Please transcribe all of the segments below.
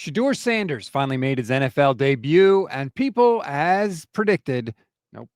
Shedeur Sanders finally made his NFL debut, and people, as predicted, nope.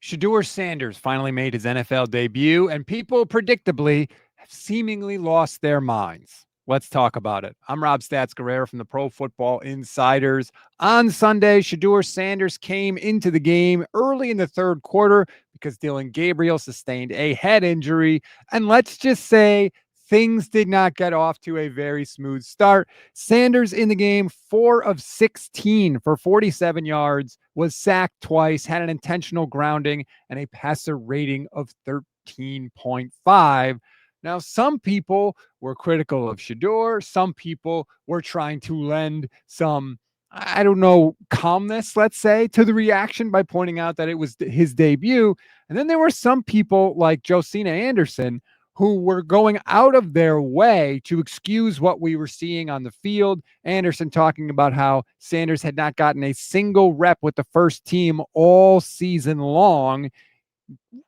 Shedeur Sanders finally made his NFL debut, and people, predictably, have seemingly lost their minds. Let's talk about it. I'm Rob Stats Guerrero from the Pro Football Insiders. On Sunday, Shedeur Sanders came into the game early in the third quarter because Dylan Gabriel sustained a head injury. And let's just say things did not get off to a very smooth start. Sanders in the game, 4 of 16 for 47 yards, was sacked twice, had an intentional grounding, and a passer rating of 13.5. Now, some people were critical of Shedeur. Some people were trying to lend some, I don't know, calmness, let's say, to the reaction by pointing out that it was his debut. And then there were some people like Josina Anderson who were going out of their way to excuse what we were seeing on the field. Anderson talking about how Sanders had not gotten a single rep with the first team all season long,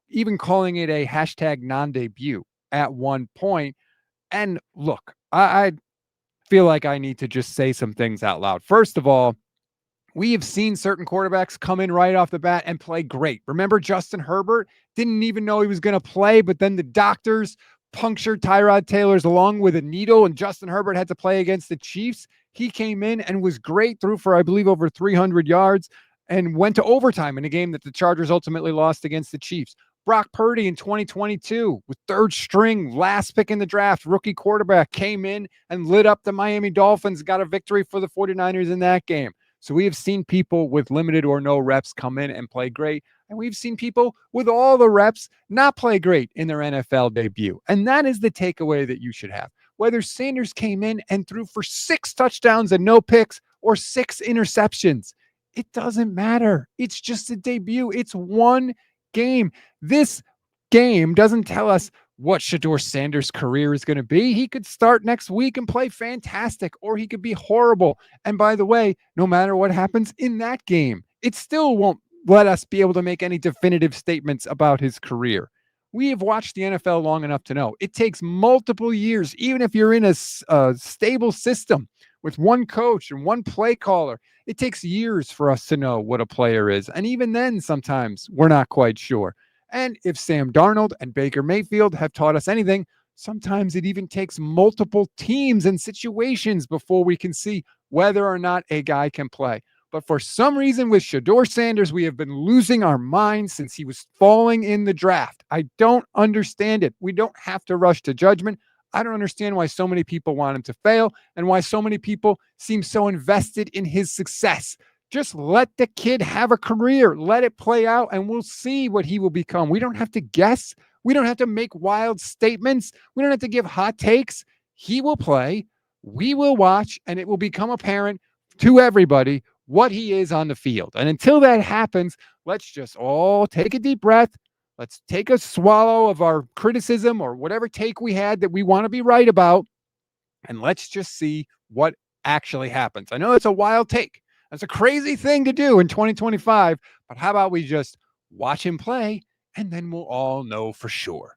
even calling it a hashtag non-debut at one point. And look, I feel like I need to just say some things out loud. First of all, we have seen certain quarterbacks come in right off the bat and play great. Remember Justin Herbert? Didn't even know he was going to play, but then the doctors punctured Tyrod Taylor's lung with a needle, and Justin Herbert had to play against the Chiefs. He came in and was great, threw for, I believe, over 300 yards, and went to overtime in a game that the Chargers ultimately lost against the Chiefs. Brock Purdy in 2022 with third string, last pick in the draft, rookie quarterback, came in and lit up the Miami Dolphins, got a victory for the 49ers in that game. So we have seen people with limited or no reps come in and play great. And we've seen people with all the reps not play great in their NFL debut. And that is the takeaway that you should have. Whether Sanders came in and threw for 6 touchdowns and no picks or 6 interceptions, it doesn't matter. It's just a debut. It's one game. This game doesn't tell us what Shedeur Sanders' career is going to be. He could start next week and play fantastic, or he could be horrible. And by the way, no matter what happens in that game, it still won't let us be able to make any definitive statements about his career. We have watched the NFL long enough to know it takes multiple years, even if you're in a stable system with one coach and one play caller. It takes years for us to know what a player is. And even then, sometimes we're not quite sure. And if Sam Darnold and Baker Mayfield have taught us anything, sometimes it even takes multiple teams and situations before we can see whether or not a guy can play. But for some reason with Shedeur Sanders, we have been losing our minds since he was falling in the draft. I don't understand it. We don't have to rush to judgment. I don't understand why so many people want him to fail and why so many people seem so invested in his success. Just let the kid have a career. Let it play out, and we'll see what he will become. We don't have to guess. We don't have to make wild statements. We don't have to give hot takes. He will play. We will watch, and it will become apparent to everybody what he is on the field. And until that happens, let's just all take a deep breath. Let's take a swallow of our criticism or whatever take we had that we want to be right about, and let's just see what actually happens. I know it's a wild take. That's a crazy thing to do in 2025, but how about we just watch him play and then we'll all know for sure.